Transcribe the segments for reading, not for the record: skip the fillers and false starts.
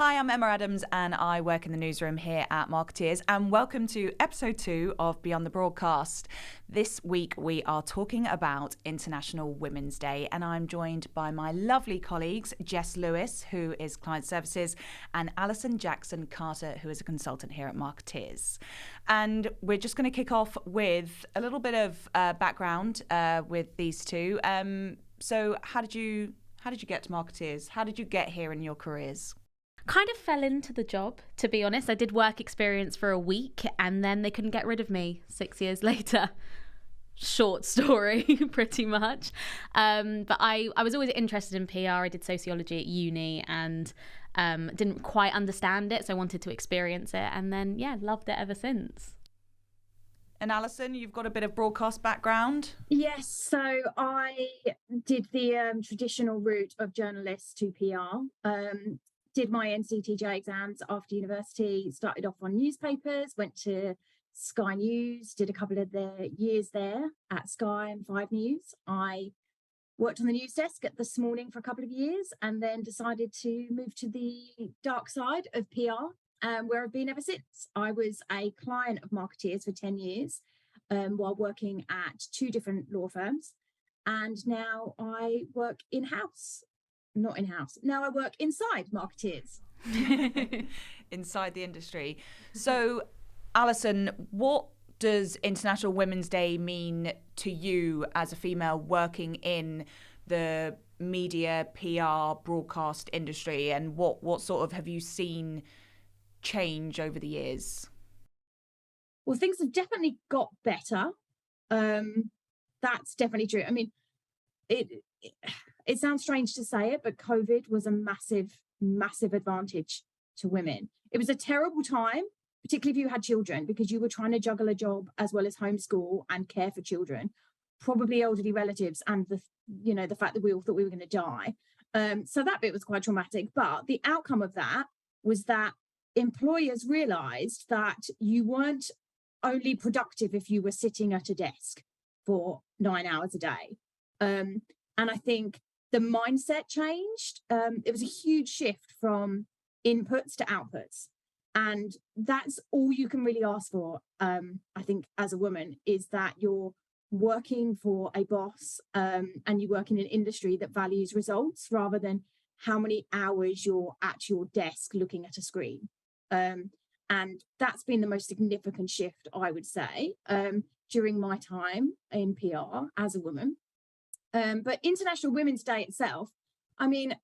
Hi, I'm Emma Adams and I work in the newsroom here at Markettiers, and welcome to episode 2 of Beyond the Broadcast. This week we are talking about International Women's Day, and I'm joined by my lovely colleagues Jess Lewis, who is Client Services, and Alison Jackson Carter, who is a consultant here at Markettiers. And we're just going to kick off with a little bit of background with these two. So how did you get to Markettiers? How did you get here in your careers? Kind of fell into the job, to be honest. I did work experience for a week and then they couldn't get rid of me 6 years later. Short story, pretty much. But I was always interested in PR. I did sociology at uni and didn't quite understand it, so I wanted to experience it. And then, loved it ever since. And Alison, you've got a bit of broadcast background. Yes, so I did the traditional route of journalist to PR. Did my NCTJ exams after university, started off on newspapers, went to Sky News, did a couple of the years there at Sky and 5 News. I worked on the news desk at This Morning for a couple of years and then decided to move to the dark side of PR, where I've been ever since. I was a client of Markettiers for 10 years while working at 2 different law firms. And now I work in-house. Not in-house. Now I work inside Markettiers. Inside the industry. So, Alison, what does International Women's Day mean to you as a female working in the media, PR, broadcast industry? And what sort of have you seen change over the years? Well, things have definitely got better. That's definitely true. I mean, it sounds strange to say it, but COVID was a massive, massive advantage to women. It was a terrible time, particularly if you had children, because you were trying to juggle a job as well as homeschool and care for children, probably elderly relatives, and the fact that we all thought we were going to die. So that bit was quite traumatic. But the outcome of that was that employers realised that you weren't only productive if you were sitting at a desk for 9 hours a day. And I think the mindset changed. It was a huge shift from inputs to outputs. And that's all you can really ask for, I think, as a woman, is that you're working for a boss and you work in an industry that values results rather than how many hours you're at your desk looking at a screen. And that's been the most significant shift, I would say, during my time in PR as a woman. But International Women's Day itself, I mean,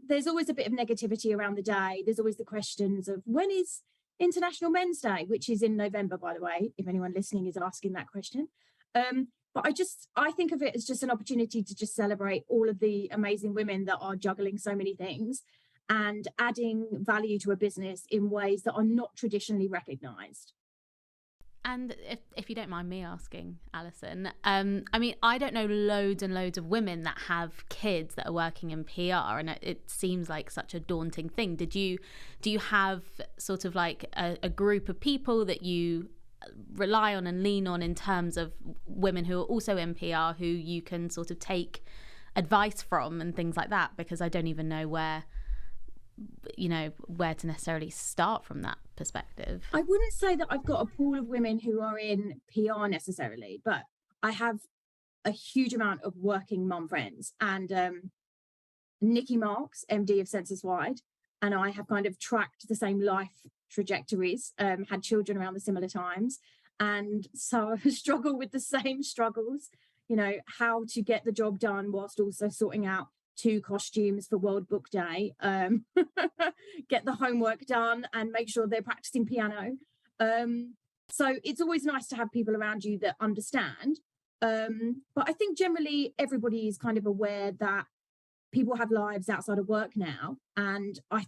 there's always a bit of negativity around the day. There's always the questions of when is International Men's Day, which is in November, by the way, if anyone listening is asking that question. But I think of it as just an opportunity to just celebrate all of the amazing women that are juggling so many things and adding value to a business in ways that are not traditionally recognised. And if you don't mind me asking, Alison, I mean, I don't know loads and loads of women that have kids that are working in PR, and it seems like such a daunting thing. Do you have sort of like a group of people that you rely on and lean on in terms of women who are also in PR who you can sort of take advice from and things like that? Because I don't even know where to necessarily start from that perspective. I wouldn't say that I've got a pool of women who are in PR necessarily, but I have a huge amount of working mum friends. And Nikki Marks, MD of Census Wide, and I have kind of tracked the same life trajectories, had children around the similar times. And so I struggle with the same struggles, how to get the job done whilst also sorting out 2 costumes for World Book Day, get the homework done and make sure they're practicing piano. So it's always nice to have people around you that understand. But I think generally everybody is kind of aware that people have lives outside of work now. And I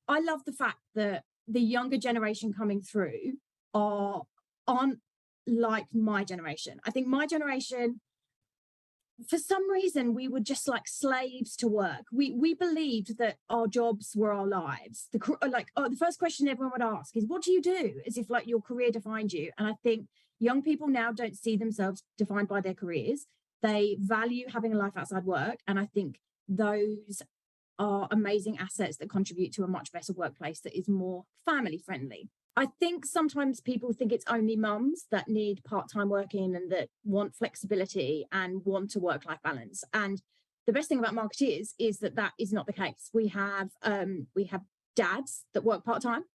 love the fact that the younger generation coming through aren't like my generation. I think my generation, for some reason, we were just like slaves to work. We believed that our jobs were our lives. The first question everyone would ask is, what do you do? As if like your career defined you. And I think young people now don't see themselves defined by their careers. They value having a life outside work. And I think those are amazing assets that contribute to a much better workplace that is more family friendly. I think sometimes people think it's only mums that need part-time working and that want flexibility and want a work-life balance. And the best thing about marketeers is that that is not the case. We have dads that work part-time.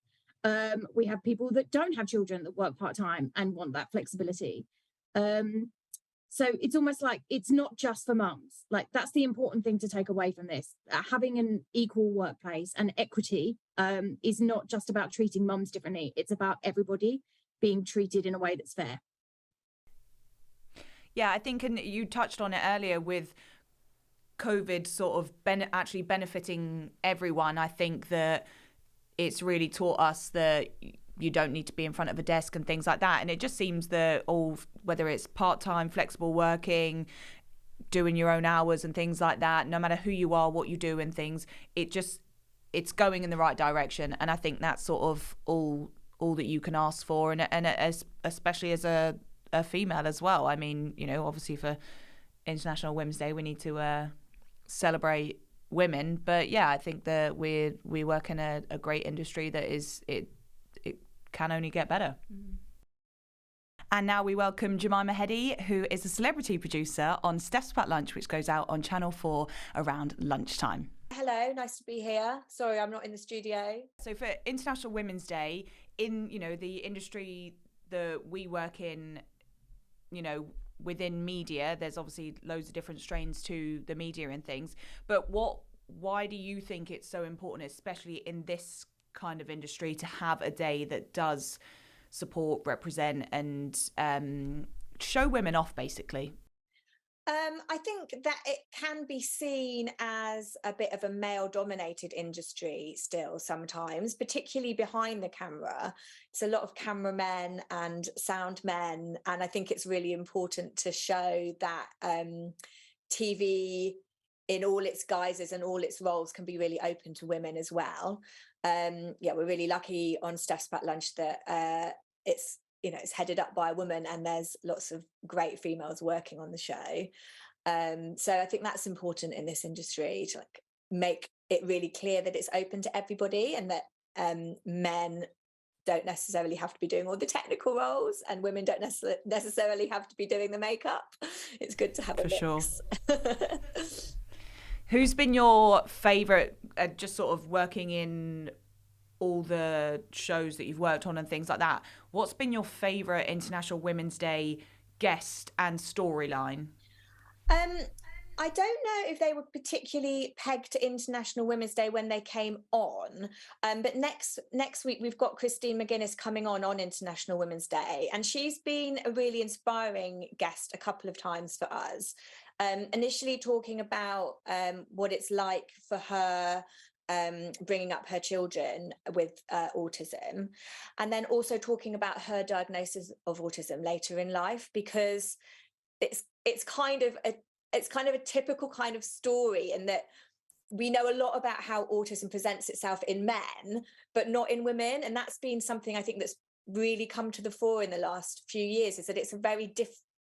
We have people that don't have children that work part-time and want that flexibility. So it's almost like it's not just for mums. Like, that's the important thing to take away from this. Having an equal workplace and equity is not just about treating mums differently. It's about everybody being treated in a way that's fair. Yeah, I think, and you touched on it earlier with COVID sort of actually benefiting everyone. I think that it's really taught us that you don't need to be in front of a desk and things like that. And it just seems that whether it's part-time, flexible working, doing your own hours and things like that, no matter who you are, what you do and things, it's going in the right direction. And I think that's sort of all that you can ask for. And especially as a female as well. I mean, you know, obviously for International Women's Day, we need to celebrate women. But yeah, I think that we work in a great industry that it can only get better. And now we welcome Jemima Headey, who is a celebrity producer on Steph's Packed Lunch, which goes out on Channel 4 around lunchtime. Hello, nice to be here. Sorry, I'm not in the studio. So for International Women's Day, in, you know, the industry that we work in, you know, within media, there's obviously loads of different strains to the media and things. But why do you think it's so important, especially in this kind of industry, to have a day that does support, represent and show women off, basically? I think that it can be seen as a bit of a male-dominated industry still sometimes, particularly behind the camera. It's a lot of cameramen and sound men, and I think it's really important to show that TV in all its guises and all its roles can be really open to women as well. We're really lucky on Steph's Packed Lunch that it's headed up by a woman, and there's lots of great females working on the show. So I think that's important in this industry, to like make it really clear that it's open to everybody, and that men don't necessarily have to be doing all the technical roles, and women don't necessarily have to be doing the makeup. It's good to have a mix. For sure. Who's been your favourite, just sort of working in all the shows that you've worked on and things like that? What's been your favourite International Women's Day guest and storyline? I don't know if they were particularly pegged to International Women's Day when they came on, but next week we've got Christine McGuinness coming on International Women's Day, and she's been a really inspiring guest a couple of times for us. Initially talking about what it's like for her bringing up her children with autism, and then also talking about her diagnosis of autism later in life, because it's kind of a typical kind of story, in that we know a lot about how autism presents itself in men, but not in women. And that's been something I think that's really come to the fore in the last few years, is that it's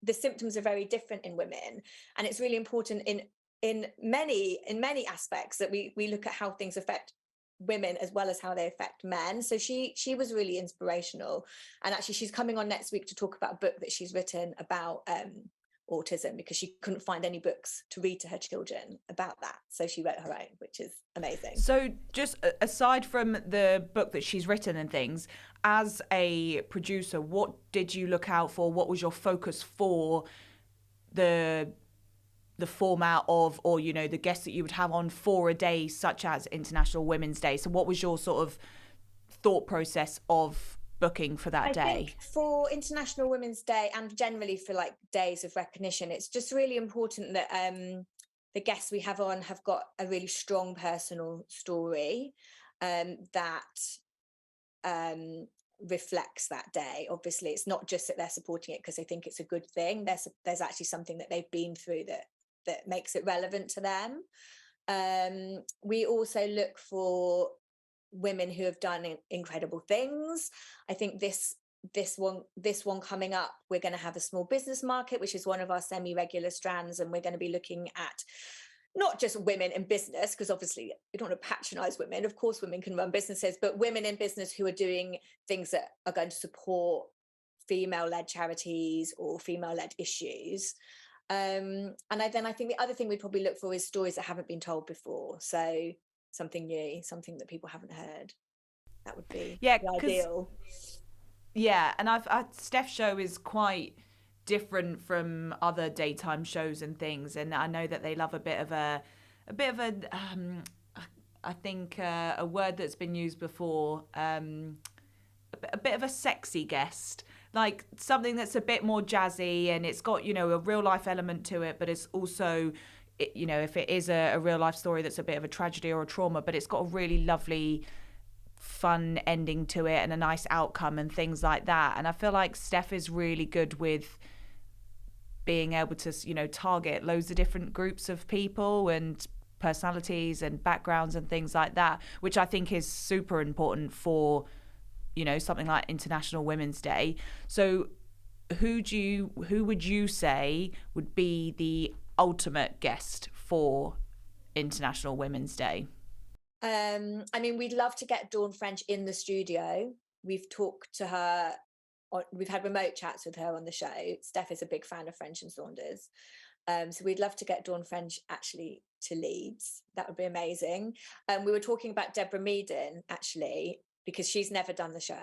the symptoms are very different in women. And it's really important in many aspects that we look at how things affect women as well as how they affect men. So she was really inspirational. And actually she's coming on next week to talk about a book that she's written about autism, because she couldn't find any books to read to her children about that. So she wrote her own, which is amazing. So just aside from the book that she's written and things, as a producer, what did you look out for? What was your focus for the format of, or, you know, the guests that you would have on for a day such as International Women's Day? So what was your sort of thought process of booking for that day? I think for International Women's Day, and generally for like days of recognition, it's just really important that the guests we have on have got a really strong personal story that reflects that day. Obviously, it's not just that they're supporting it because they think it's a good thing. There's actually something that they've been through that makes it relevant to them. We also look for women who have done incredible things. I think this one coming up, we're going to have a small business market, which is one of our semi-regular strands, and we're going to be looking at not just women in business, because obviously you don't want to patronize women. Of course, women can run businesses, but women in business who are doing things that are going to support female-led charities or female-led issues. And then I think the other thing we'd probably look for is stories that haven't been told before. So something new, something that people haven't heard. That would be the ideal. Yeah, and Steph's show is quite different from other daytime shows and things, and I know that they love a bit of a I think a word that's been used before, a bit of a sexy guest, like something that's a bit more jazzy, and it's got, you know, a real life element to it, but it's also, you know, if it is a real life story that's a bit of a tragedy or a trauma, but it's got a really lovely fun ending to it and a nice outcome and things like that. And I feel like Steph is really good with being able to, you know, target loads of different groups of people and personalities and backgrounds and things like that, which I think is super important for, you know, something like International Women's Day. So who would you say would be the ultimate guest for International Women's Day? I mean, we'd love to get Dawn French in the studio. We've talked to her, we've had remote chats with her on the show. Steph is a big fan of French and Saunders. So we'd love to get Dawn French actually to Leeds. That would be amazing. We were talking about Deborah Meaden, actually, because she's never done the show.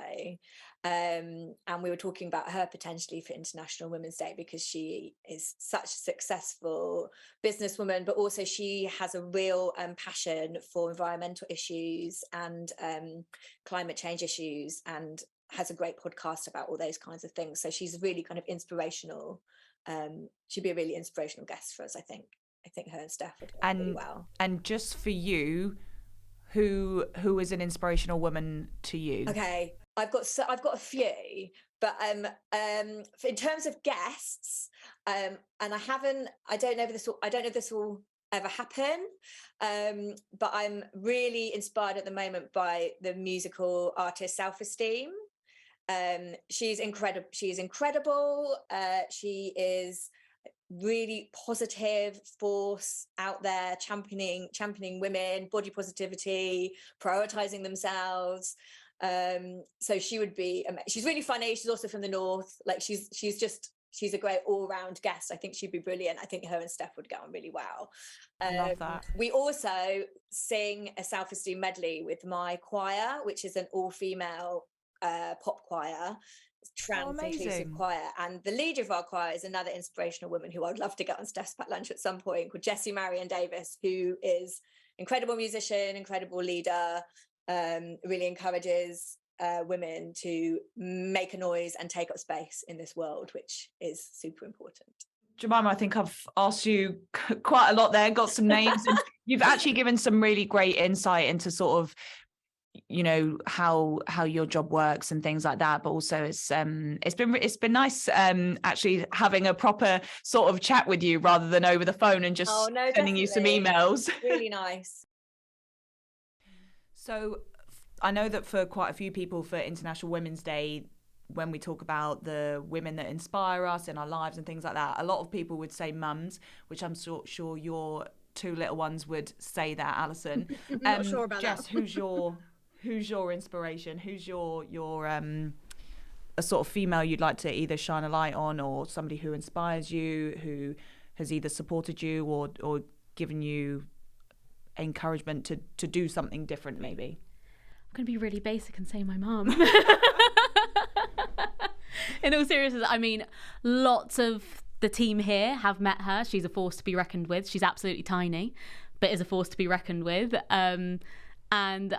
And we were talking about her potentially for International Women's Day, because she is such a successful businesswoman, but also she has a real passion for environmental issues and climate change issues, and has a great podcast about all those kinds of things. So she's really kind of inspirational. She'd be a really inspirational guest for us, I think. I think her and Steph would go really well. And just for you, who is an inspirational woman to you? Okay, I've got a few, but in terms of guests, and I don't know if this will ever happen, but I'm really inspired at the moment by the musical artist Self-Esteem. She's incredible. She is really positive force out there, championing women, body positivity, prioritizing themselves. So she would be, she's really funny. She's also from the north. Like she's a great all-round guest. I think she'd be brilliant. I think her and Steph would get on really well. Love that. We also sing a Self-Esteem medley with my choir, which is an all-female pop choir, trans inclusive choir, and the leader of our choir is another inspirational woman who I'd love to get on Steph's Packed Lunch at some point, called Jessie Marion Davis, who is incredible musician, incredible leader, really encourages women to make a noise and take up space in this world, which is super important. Jemima, I think I've asked you quite a lot there, got some names, and you've actually given some really great insight into sort of, you know, how your job works and things like that, but also it's been nice actually having a proper sort of chat with you rather than over the phone and just sending you some emails. Really nice. So I know that for quite a few people, for International Women's Day, when we talk about the women that inspire us in our lives and things like that, a lot of people would say mums, which I'm sure your two little ones would say that, Alison. I'm not sure about Jess, that. who's your inspiration? Who's your a sort of female you'd like to either shine a light on, or somebody who inspires you, who has either supported you or given you encouragement to do something different, maybe? I'm going to be really basic and say my mum. In all seriousness, I mean, lots of the team here have met her. She's a force to be reckoned with. She's absolutely tiny, but is a force to be reckoned with. And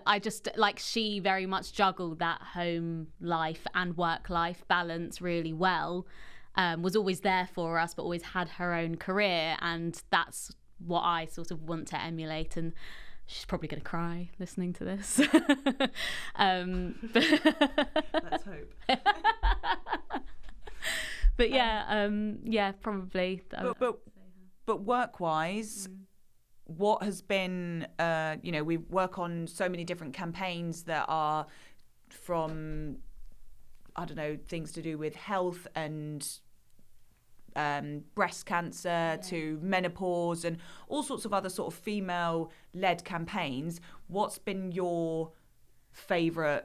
I just, like, she very much juggled that home life and work life balance really well, was always there for us, but always had her own career. And that's what I sort of want to emulate. And she's probably going to cry listening to this. Let's hope. But yeah, probably. But work-wise, what has been, we work on so many different campaigns that are from, I don't know, things to do with health and breast cancer to menopause and all sorts of other sort of female-led campaigns. What's been your favourite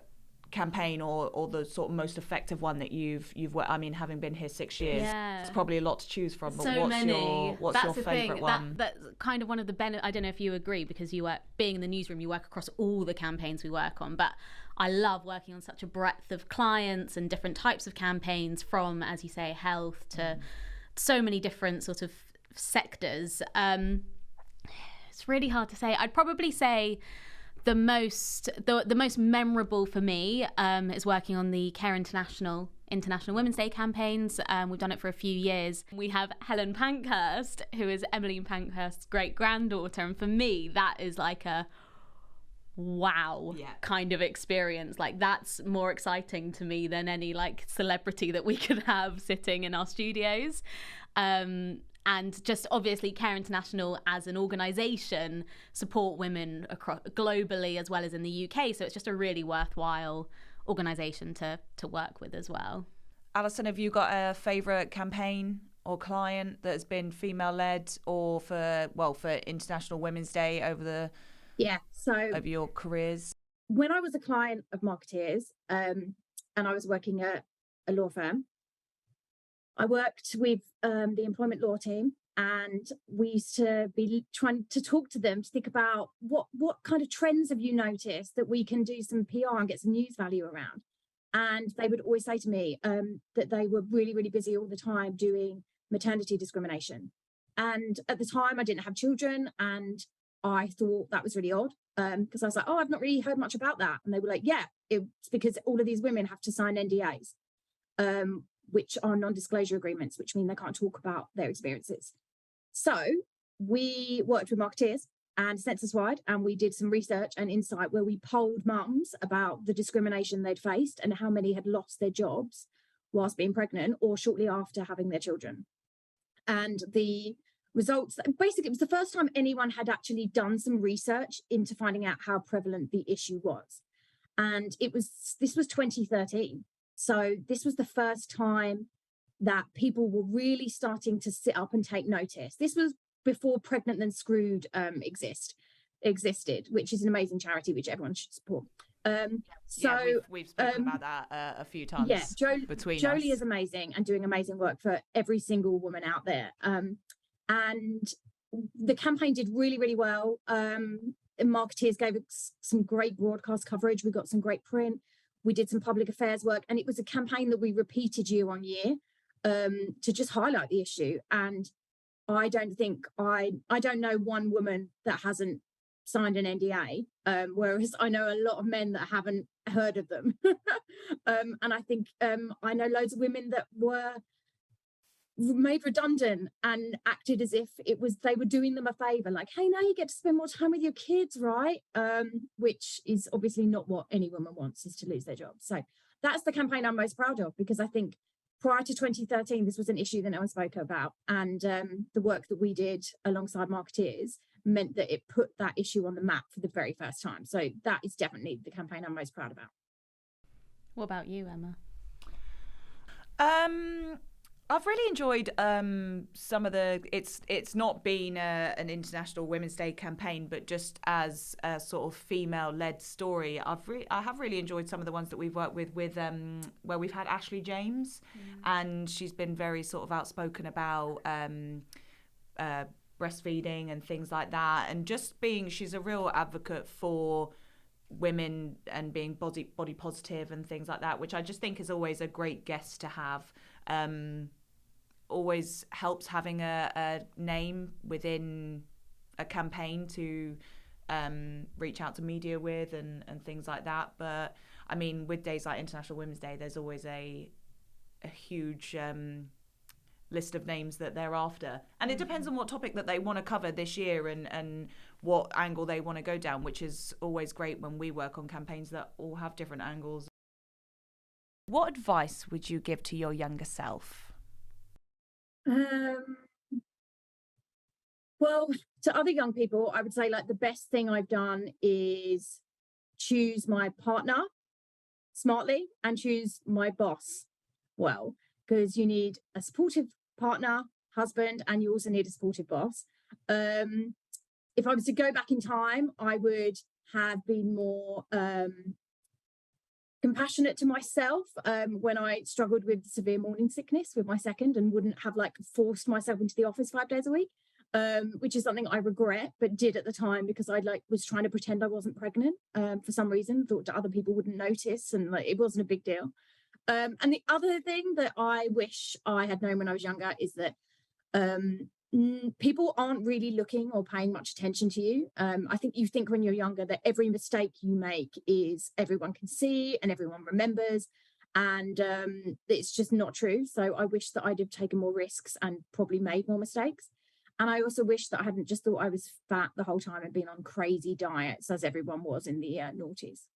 campaign or the sort of most effective one that you've worked? I mean, having been here 6 years, it's probably a lot to choose from, but what's your favourite one? That's kind of one of the benefits. I don't know if you agree, because you work, being in the newsroom, you work across all the campaigns we work on, but I love working on such a breadth of clients and different types of campaigns, from, as you say, health to so many different sort of sectors. It's really hard to say. I'd probably say the most memorable for me is working on the Care International Women's Day campaigns. We've done it for a few years. We have Helen Pankhurst, who is Emmeline Pankhurst's great granddaughter, and for me that is like a wow kind of experience. Like, that's more exciting to me than any like celebrity that we could have sitting in our studios. And just obviously Care International as an organisation support women across globally as well as in the UK. So it's just a really worthwhile organisation to work with as well. Alison, have you got a favourite campaign or client that has been female-led, or for International Women's Day over your careers? When I was a client of Markettiers, and I was working at a law firm, I worked with the employment law team, and we used to be trying to talk to them to think about what kind of trends have you noticed that we can do some PR and get some news value around. And they would always say to me that they were really, really busy all the time doing maternity discrimination. And at the time, I didn't have children, and I thought that was really odd, because I was like, oh, I've not really heard much about that. And they were like, yeah, it's because all of these women have to sign NDAs. Which are non-disclosure agreements, which mean they can't talk about their experiences. So we worked with Markettiers and Census Wide, and we did some research and insight where we polled mums about the discrimination they'd faced and how many had lost their jobs whilst being pregnant or shortly after having their children. And the results, basically, it was the first time anyone had actually done some research into finding out how prevalent the issue was. And this was 2013. So this was the first time that people were really starting to sit up and take notice. This was before Pregnant Then Screwed existed, which is an amazing charity which everyone should support. We've spoken about that a few times. Yeah, Jolie is amazing and doing amazing work for every single woman out there. And the campaign did really, really well. Markettiers gave us some great broadcast coverage. We got some great print. We did some public affairs work, and it was a campaign that we repeated year on year to just highlight the issue. And I don't know one woman that hasn't signed an NDA, whereas I know a lot of men that haven't heard of them. And I think I know loads of women that were made redundant and acted as if they were doing them a favor, like, hey, now you get to spend more time with your kids, right? Which is obviously not what any woman wants, is to lose their job. So that's the campaign I'm most proud of, because I think prior to 2013 this was an issue that no one spoke about, and the work that we did alongside Markettiers meant that it put that issue on the map for the very first time. So that is definitely the campaign I'm most proud about. What about you, Emma? I've really enjoyed some of the. It's not been an International Women's Day campaign, but just as a sort of female-led story, I have really enjoyed some of the ones that we've worked with where we've had Ashley James, and she's been very sort of outspoken about breastfeeding and things like that, and just she's a real advocate for women and being body positive and things like that, which I just think is always a great guest to have. Always helps having a name within a campaign to reach out to media with and things like that. But I mean, with days like International Women's Day, there's always a huge list of names that they're after, and it depends on what topic that they want to cover this year and what angle they want to go down, which is always great when we work on campaigns that all have different angles. What advice would you give to your younger self? Well, to other young people, I would say, like, the best thing I've done is choose my partner smartly and choose my boss well, because you need a supportive partner, husband, and you also need a supportive boss. If I was to go back in time, I would have been more compassionate to myself when I struggled with severe morning sickness with my second, and wouldn't have like forced myself into the office 5 days a week, which is something I regret, but did at the time because I was trying to pretend I wasn't pregnant for some reason, thought that other people wouldn't notice, and like it wasn't a big deal. And the other thing that I wish I had known when I was younger is that people aren't really looking or paying much attention to you. I think you think when you're younger that every mistake you make is everyone can see and everyone remembers, and it's just not true. So I wish that I'd have taken more risks and probably made more mistakes. And I also wish that I hadn't just thought I was fat the whole time and been on crazy diets as everyone was in the noughties.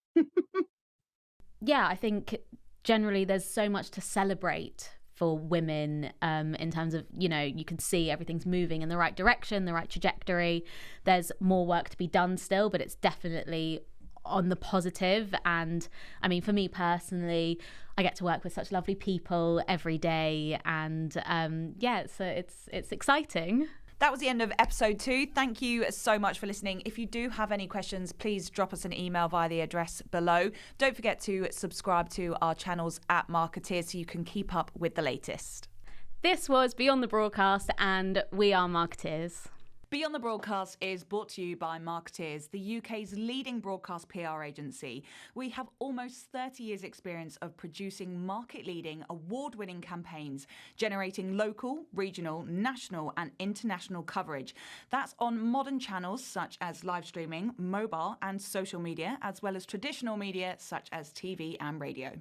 Yeah, I think generally there's so much to celebrate for women in terms of, you know, you can see everything's moving in the right direction, the right trajectory. There's more work to be done still, but it's definitely on the positive. And I mean, for me personally, I get to work with such lovely people every day, and so it's exciting. That was the end of episode 2. Thank you so much for listening. If you do have any questions, please drop us an email via the address below. Don't forget to subscribe to our channels at Markettiers so you can keep up with the latest. This was Beyond the Broadcast, and we are Markettiers. Beyond the Broadcast is brought to you by Markettiers, the UK's leading broadcast PR agency. We have almost 30 years' experience of producing market-leading, award-winning campaigns, generating local, regional, national and international coverage. That's on modern channels such as live streaming, mobile and social media, as well as traditional media such as TV and radio.